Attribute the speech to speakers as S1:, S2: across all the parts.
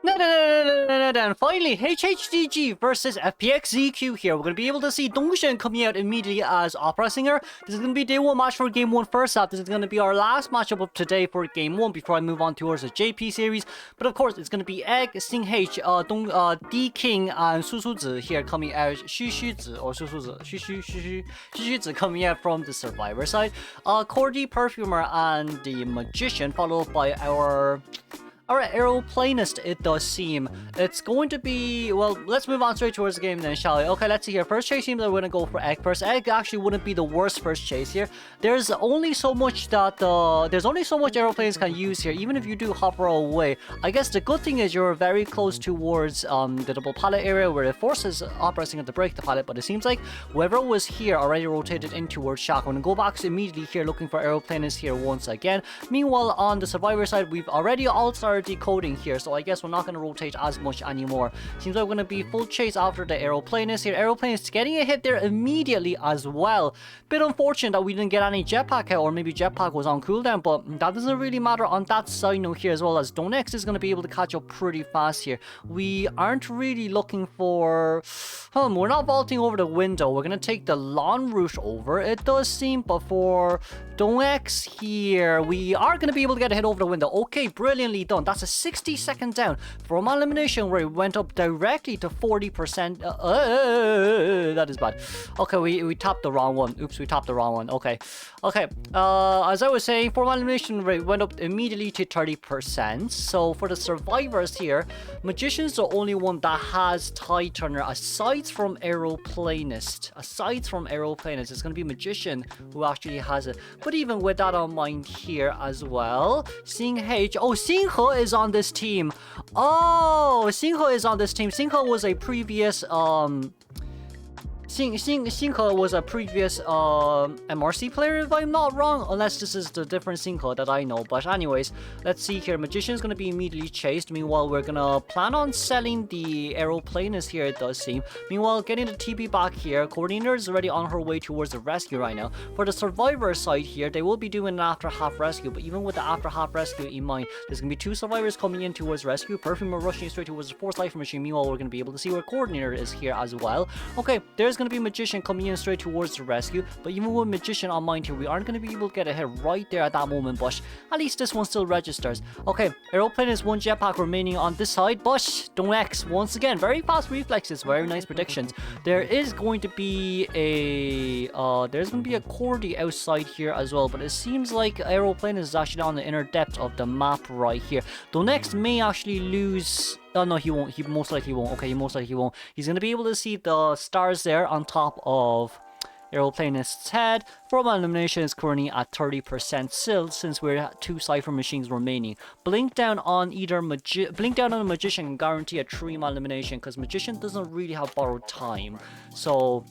S1: And finally, HHDG versus FPX.ZQ here. We're going to be able to see Dongshen coming out immediately as Opera Singer. This is going to be day 1 match for Game 1 first half. This is going to be our last matchup of today for Game 1 before I move on towards the JP series. But of course, it's going to be Egg, Sing H, D King, and Su Su Zi here coming out. Xu Xu Zi or Su Su Zi. Xu Xu Zi coming out from the Survivor side. Cordy, Perfumer, and the Magician, followed by our aeroplanist, it does seem. It's going to be, well, let's move on straight towards the game then, shall we? Okay, let's see here. First chase seems like we're going to go for Egg first. Egg actually wouldn't be the worst first chase here. There's only so much that aeroplanes can use here, even if you do hover away. I guess the good thing is you're very close towards the double pallet area where it forces Opera Singer to break the pallet, but it seems like whoever was here already rotated in towards Shock. We're going to go back immediately here looking for aeroplanist here once again. Meanwhile, on the Survivor side, we've already all started decoding here, so I guess we're not going to rotate as much anymore. Seems like we're going to be full chase after the aeroplanist here. Aeroplanist getting a hit there immediately as well. Bit unfortunate that we didn't get any jetpack out, or maybe jetpack was on cooldown, but that doesn't really matter on that side note here, as well as Donex is going to be able to catch up pretty fast here. We aren't really looking for... we're not vaulting over the window. We're going to take the long route over, it does seem, but for Donex here, we are going to be able to get a hit over the window. Okay, brilliantly done. That's a 60-second down from elimination where it went up directly to 40%. That is bad. Okay, we tapped the wrong one. Oops, we tapped the wrong one. Okay. As I was saying, from elimination rate went up immediately to 30%. So for the survivors here, Magician's the only one that has Tie Turner aside from aeroplanist. It's going to be Magician who actually has it. But even with that on mind here as well, Sing H. Oh, Sing He is on this team. Sing He is on this team. Sing He was a previous Sing He was a previous MRC player, if I'm not wrong, unless this is the different Sing He that I know. But anyways, let's see here. Magician's going to be immediately chased. Meanwhile, we're going to plan on selling the aeroplanist here, it does seem. Meanwhile, getting the TP back here. Coordinator is already on her way towards the rescue right now. For the survivor side here, they will be doing an after half rescue, but even with the after half rescue in mind, there's going to be 2 survivors coming in towards rescue. Perfumer rushing straight towards the 4th Cypher Machine. Meanwhile, we're going to be able to see where Coordinator is here as well. Okay, there's going to be Magician coming in straight towards the rescue, but even with Magician on mind here, we aren't going to be able to get a hit right there at that moment, but at least this one still registers. Okay, aeroplane is 1 jetpack remaining on this side, but Donex once again, very fast reflexes, very nice predictions. There is going to be a Cordy outside here as well, but it seems like aeroplane is actually on the inner depth of the map right here. Donex may actually lose. Oh no, he won't. He most likely won't. Okay, he most likely won't. He's going to be able to see the stars there on top of aeroplanist's head. From elimination is currently at 30% still, since we're at 2 Cypher Machines remaining. Blink down on the Magician can guarantee a 3-man elimination, because Magician doesn't really have borrowed time. So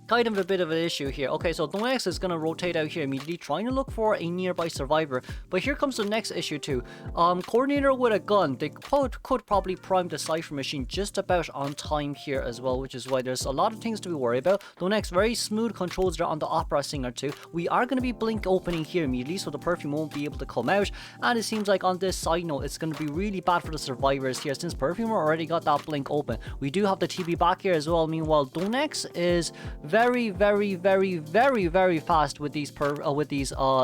S1: kind of a bit of an issue here. Okay, so Donex is going to rotate out here immediately, trying to look for a nearby survivor. But here comes the next issue too. Coordinator with a gun, they could probably prime the Cypher Machine just about on time here as well, which is why there's a lot of things to be worried about. Donex, very smooth controls there on the Opera Singer too. We are going to be blink opening here immediately, so the Perfume won't be able to come out. And it seems like on this side note, it's going to be really bad for the survivors here, since Perfumer already got that blink open. We do have the TB back here as well. Meanwhile, Donex is very fast with these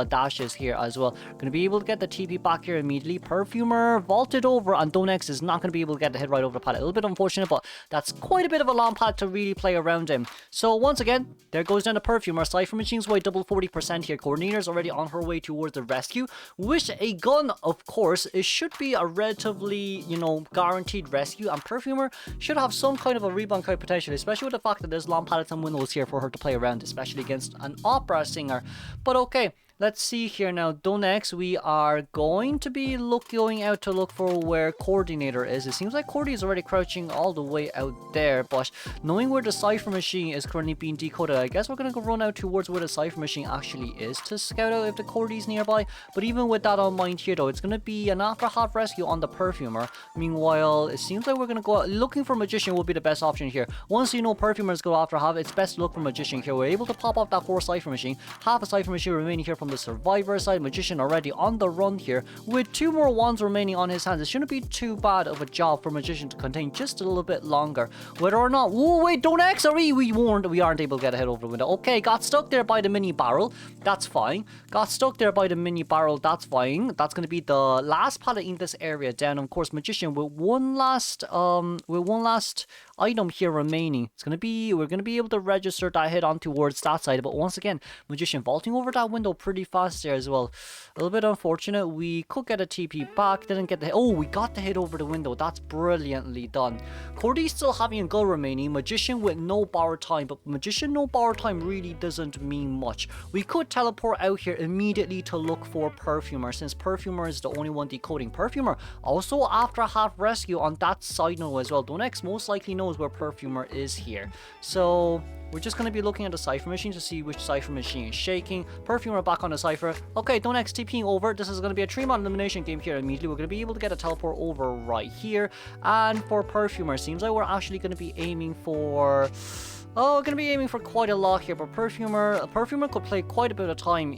S1: dashes here as well. Going to be able to get the TP back here immediately. Perfumer vaulted over, and Donex is not going to be able to get the hit right over the pallet. A little bit unfortunate, but that's quite a bit of a long path to really play around him. So once again, there goes down the Perfumer. Cypher Machine's way double 40% here. Coordinator's already on her way towards the rescue. With a gun, of course, it should be a relatively, guaranteed rescue, and Perfumer should have some kind of a rebound kind of potential, especially with the fact that there's long pallets and windows here for her to play around, especially against an Opera Singer. But okay, let's see here now. Donex, we are going to be going out to look for where Coordinator is. It seems like Cordy is already crouching all the way out there, but knowing where the Cypher Machine is currently being decoded, I guess we're going to go run out towards where the Cypher Machine actually is to scout out if the Cordy's nearby. But even with that on mind here though, it's going to be an after half rescue on the Perfumer. Meanwhile, it seems like we're going to go out looking for Magician will be the best option here. Once you know Perfumers go after half, it's best to look for Magician here. We're able to pop off that 4 Cypher Machine. Half a Cypher Machine remaining here from from the survivor side. Magician already on the run here with 2 more wands remaining on his hands. It shouldn't be too bad of a job for Magician to contain just a little bit longer. Whether or not... Oh, wait, don't X, sorry, we aren't able to get ahead over the window. Okay, got stuck there by the mini barrel. That's fine. Got stuck there by the mini barrel. That's fine. That's going to be the last pallet in this area. Then, of course, Magician with one last item here remaining. We're gonna be able to register that hit on towards that side. But once again, Magician vaulting over that window pretty fast there as well. A little bit unfortunate. We could get a TP back. Didn't get the hit. Oh, we got the hit over the window. That's brilliantly done. Cordy still having a go remaining. Magician with no borrow time. But Magician no borrow time really doesn't mean much. We could teleport out here immediately to look for Perfumer, since Perfumer is the only one decoding. Perfumer also after a half rescue on that side note as well. Donex most likely knows where Perfumer is here. So we're just going to be looking at the Cypher machine to see which Cypher machine is shaking. Perfumer back on the Cypher. Okay, Donex TPing over. This is going to be a 3-man elimination game here immediately. We're going to be able to get a teleport over right here. And for Perfumer, seems like we're actually going to be aiming for... Oh, we're going to be aiming for quite a lot here, but Perfumer could play quite a bit of time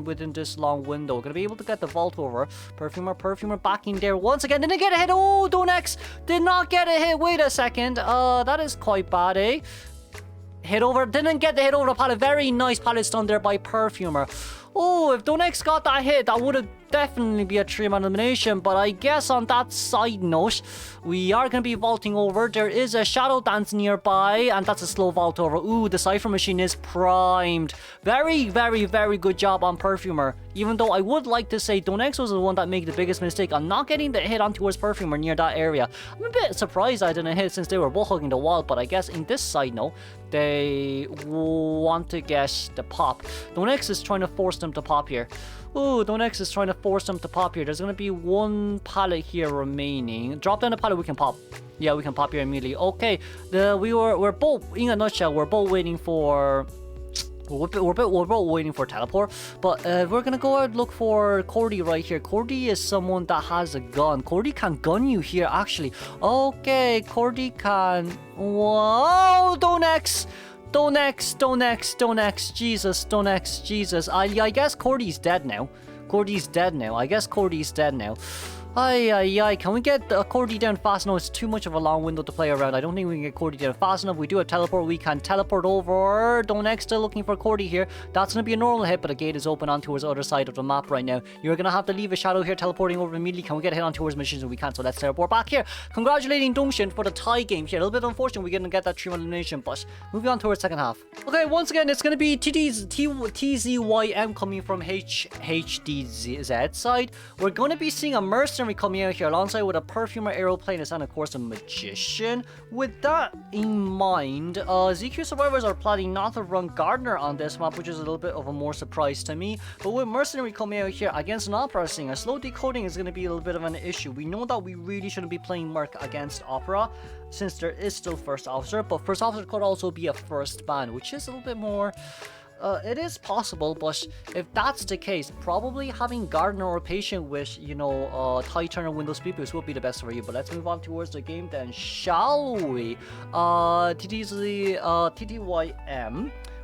S1: within this long window. We're going to be able to get the vault over. Perfumer back in there once again. Didn't get a hit. Oh, Donex did not get a hit. Wait a second. That is quite bad, eh? Hit over. Didn't get the hit over the pallet. Very nice pallet stun there by Perfumer. Oh, if Donex got that hit, that would have definitely be a 3-man elimination. But I guess on that side note, we are going to be vaulting over. There is a Shadow Dance nearby, and that's a slow vault over. Ooh, the Cypher machine is primed. Very, very, very good job on Perfumer. Even though I would like to say Donex was the one that made the biggest mistake on not getting the hit on towards Perfumer near that area. I'm a bit surprised I didn't hit since they were both hugging the wall, but I guess in this side note, they want to get the pop. Donex is trying to force them to pop here. Ooh, Donex is trying to force them to pop here. There's going to be 1 pallet here remaining. Drop down the pallet, we can pop. Yeah, we can pop here immediately. Okay, we're both, in a nutshell, we're both waiting for... We're both waiting for teleport, but we're gonna go out and look for Cordy right here. Cordy is someone that has a gun. Cordy can gun you here, actually. Okay, Cordy can... Whoa, Donex! Jesus. I guess Cordy's dead now. I guess Cordy's dead now. Ay. Can we get Cordy down fast enough? It's too much of a long window to play around. I don't think we can get Cordy down fast enough. We do a teleport. We can teleport over. Donex still looking for Cordy here. That's going to be a normal hit, but the gate is open on towards the other side of the map right now. You're going to have to leave a shadow here, teleporting over immediately. Can we get a hit on towards machines? We can't, so let's teleport back here. Congratulating Dongshin for the tie game here. A little bit unfortunate we didn't get that 3-man elimination, but moving on towards second half. Okay, once again, it's going to be TTYM coming from HHDG side. We're going to be seeing a mercenary coming out here alongside with a Perfumer, Aeroplanist, and of course a Magician. With that in mind, ZQ survivors are planning not to run Gardener on this map, which is a little bit of a more surprise to me. But with Mercenary coming out here against an Opera Singer, slow decoding is going to be a little bit of an issue. We know that we really shouldn't be playing Merc against Opera, since there is still First Officer, but First Officer could also be a first ban, which is a little bit more... it is possible, but if that's the case, probably having Gardener or Patient with, you know, Tie Turner Window Speed Boost would be the best for you. But let's move on towards the game then, shall we? TTYM.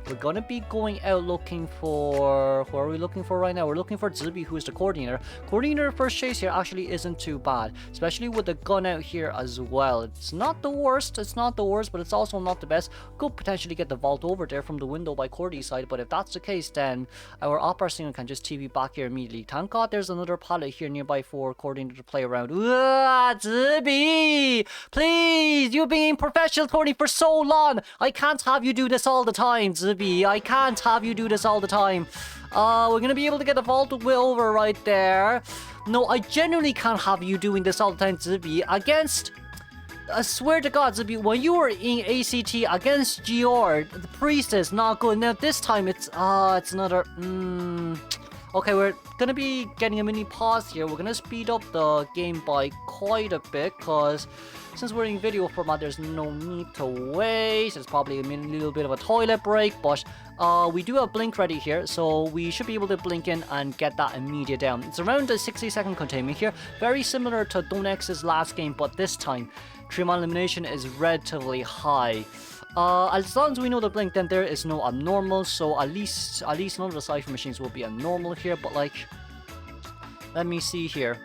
S1: We're gonna be going out looking for... Who are we looking for right now? We're looking for Zibi, who is the coordinator. Coordinator first chase here actually isn't too bad, especially with the gun out here as well. It's not the worst, but it's also not the best. Could potentially get the vault over there from the window by Cordy's side, but if that's the case, then our Opera Singer can just TV back here immediately. Thank God there's another pallet here nearby for Coordinator to play around. Zibi! Please! You've been professional coordinating for so long! I can't have you do this all the time, Zibi. I can't have you do this all the time. We're gonna be able to get the vault over right there. No, I genuinely can't have you doing this all the time, Zibi. Against... I swear to God, Zibi, when you were in ACT against Gior, the priest is not good. Now this time it's another... Okay, we're gonna be getting a mini pause here. We're gonna speed up the game by quite a bit, because since we're in video format, there's no need to wait. It's probably a little bit of a toilet break, but we do have blink ready here, so we should be able to blink in and get that immediate down. It's around a 60-second containment here, very similar to Donex's last game, but this time 3-man elimination is relatively high. As long as we know the blink, then there is no abnormal, so at least none of the Cypher machines will be abnormal here, but like, let me see here.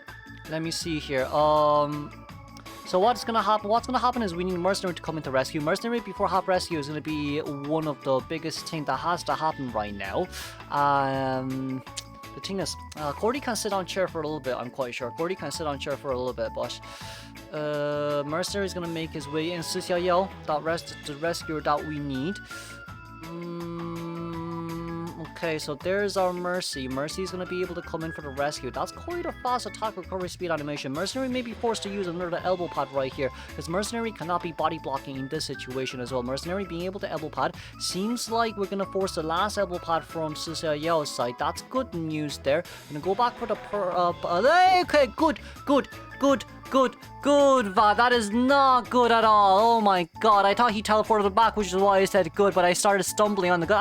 S1: So what's gonna happen is we need Mercenary to come into rescue. Mercenary before half rescue is gonna be one of the biggest thing that has to happen right now. The thing is, Cordy can sit on chair for a little bit, I'm quite sure. Cordy can sit on chair for a little bit, but Mercenary is gonna make his way in. Sidestep, the rescuer that we need. Okay, so there's our Mercy. Mercy's gonna be able to come in for the rescue. That's quite a fast attack recovery speed animation. Mercenary may be forced to use another elbow pad right here, because Mercenary cannot be body blocking in this situation as well. Mercenary being able to elbow pad seems like we're gonna force the last elbow pad from Sidestep's side. That's good news there. Gonna go back for the okay, good, Va. That is not good at all. Oh my god, I thought he teleported back, which is why I said good, but I started stumbling on the go.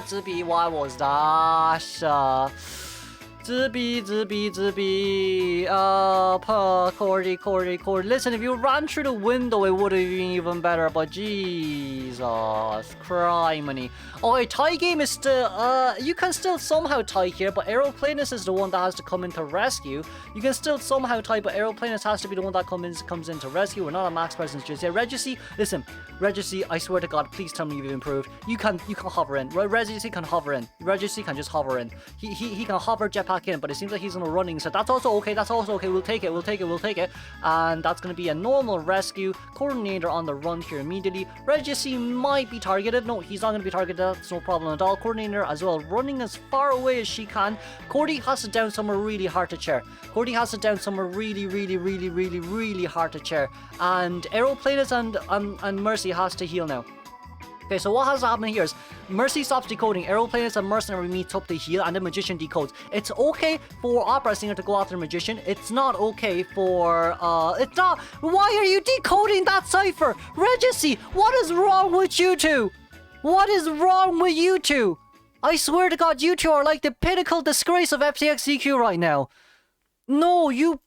S1: To be, why was that? Cordy. Listen, if you ran through the window, it would have been even better, but Jesus criminy. Okay, tie game is still, you can still somehow tie here, but Aeroplanus is the one that has to come in to rescue. You can still somehow tie, but Aeroplanus has to be the one that comes in to rescue. We're not a max presence just yet. Regicy, listen, Regicy, I swear to God, please tell me you've improved. You can hover in. Regicy can hover in. Regicy can just hover in. He can hover jetpack in, but it seems like he's on a running, so that's also okay. We'll take it. And that's going to be a normal rescue. Coordinator on the run here immediately. Regicy might be targeted. No, he's not going to be targeted. That's no problem at all. Coordinator as well, running as far away as she can. Cordy has to down somewhere really hard to chair. Really hard to chair. And Aeroplanus and Mercy has to heal now. Okay, so what has happened here is Mercy stops decoding, Aeroplanus and Mercenary meets up to heal, and the Magician decodes. It's okay for Opera Singer to go after the Magician. It's not okay for, it's not. Why are you decoding that cipher? Regicy, what is wrong with you two? I swear to God, you two are like the pinnacle disgrace of FPX.ZQ right now. No, you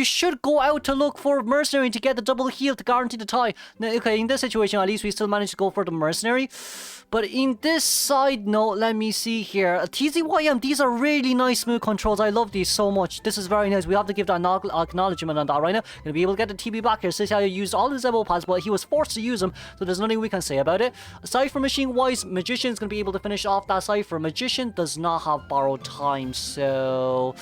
S1: should go out to look for Mercenary to get the double heal to guarantee the tie. Now, okay, in this situation, at least we still managed to go for the Mercenary. But in this side note, let me see here. TTYM, these are really nice smooth controls. I love these so much. This is very nice. We have to give that acknowledgement on that right now. Gonna be able to get the TB back here. Sidestep used all his elbow pads, but he was forced to use them, so there's nothing we can say about it. Cypher machine wise, Magician's gonna be able to finish off that Cypher. Magician does not have borrowed time, so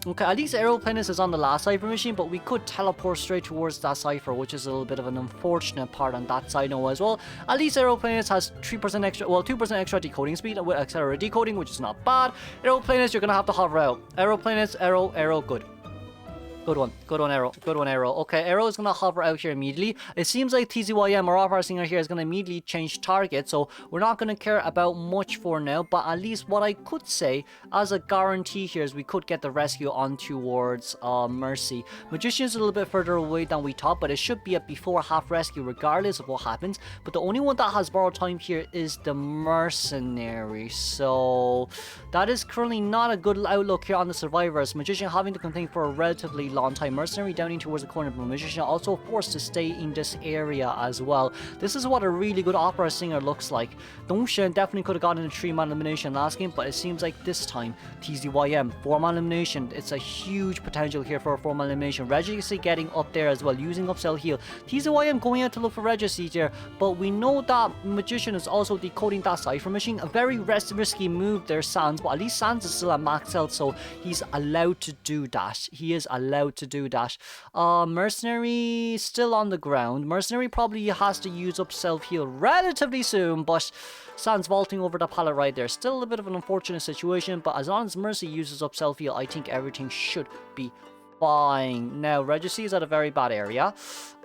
S1: okay, at least Aeroplanus is on the last Cypher machine, but we could teleport straight towards that Cypher, which is a little bit of an unfortunate part on that side note as well. At least Aeroplanus has 3% extra, well, 2% extra decoding speed with accelerated decoding, which is not bad. Aeroplanus, you're gonna have to hover out. Aeroplanus, arrow, good. Good one, Arrow. Okay, Arrow is gonna hover out here immediately. It seems like TTYM or Opera Singer here is gonna immediately change target, so we're not gonna care about much for now, but at least what I could say as a guarantee here is we could get the rescue on towards Mercy. Magician's a little bit further away than we thought, but it should be a before half rescue regardless of what happens. But the only one that has borrowed time here is the Mercenary, so that is currently not a good outlook here on the survivors. Magician having to contain for a relatively long time. Mercenary downing towards the corner, but Magician also forced to stay in this area as well. This is what a really good Opera Singer looks like. Dongshan definitely could have gotten a 3-man elimination last game, but it seems like this time TTYM 4-man elimination. It's a huge potential here for a 4-man elimination. Regicy getting up there as well, using upsell heal. TTYM going out to look for Regicy here, but we know that Magician is also decoding that Cypher machine. A very risky move there, Sans, but at least Sans is still at max health, so he's allowed to do that. He is allowed to do that. Mercenary still on the ground. Mercenary probably has to use up self-heal relatively soon, but Sans vaulting over the pallet right there. Still a bit of an unfortunate situation, but as long as Mercy uses up self-heal, I think everything should be fine. Now, Regicy is at a very bad area.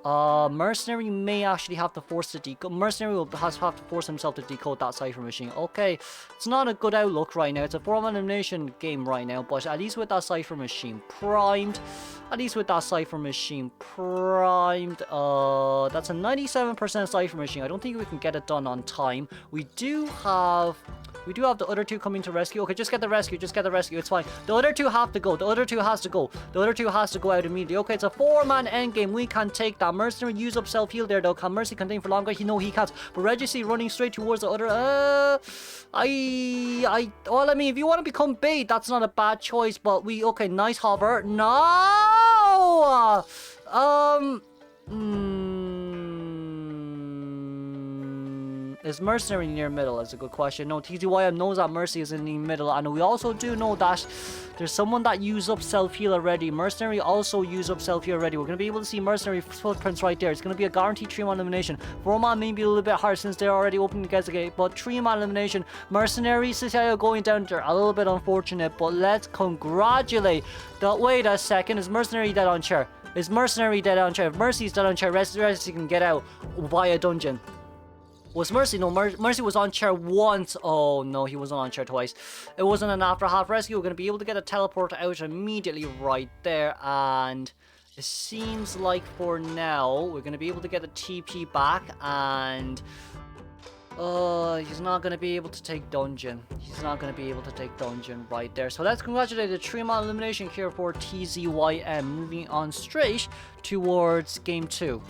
S1: Mercenary may actually have to force the decode. Mercenary will have to force himself to decode that Cypher Machine. Okay, it's not a good outlook right now. It's a 4-man elimination game right now, but at least with that Cypher Machine primed, that's a 97% Cypher Machine. I don't think we can get it done on time. We do have the other two coming to rescue. Okay, just get the rescue. It's fine. The other two have to go. The other two has to go out immediately. Okay, it's a 4-man endgame. We can take that. Mercenary use up self-heal there, though. Can Mercy contain for longer? He can't. But Reggie running straight towards the other. Well, I mean, if you want to become bait, that's not a bad choice. But okay, nice hover. No! Is Mercenary near middle? That's a good question. No, TTYM knows that Mercy is in the middle, and we also do know that there's someone that used up self-heal already. Mercenary also used up self-heal already. We're going to be able to see Mercenary footprints right there. It's going to be a guaranteed 3-man elimination. 4-man may be a little bit hard since they're already opening against the gate, but 3-man elimination. Mercenary, Cecilia going down there. A little bit unfortunate, but let's congratulate that. Wait a second. Is Mercenary dead on chair? If Mercy's dead on chair, Rest can get out via dungeon. Was Mercy? No, Mercy was on chair once. Oh no, he wasn't on chair twice. It wasn't an after half rescue. We're going to be able to get a teleport out immediately right there. And it seems like for now, we're going to be able to get the TP back. And he's not going to be able to take dungeon. Right there. So let's congratulate the 3-man elimination here for TZYM. Moving on straight towards game 2.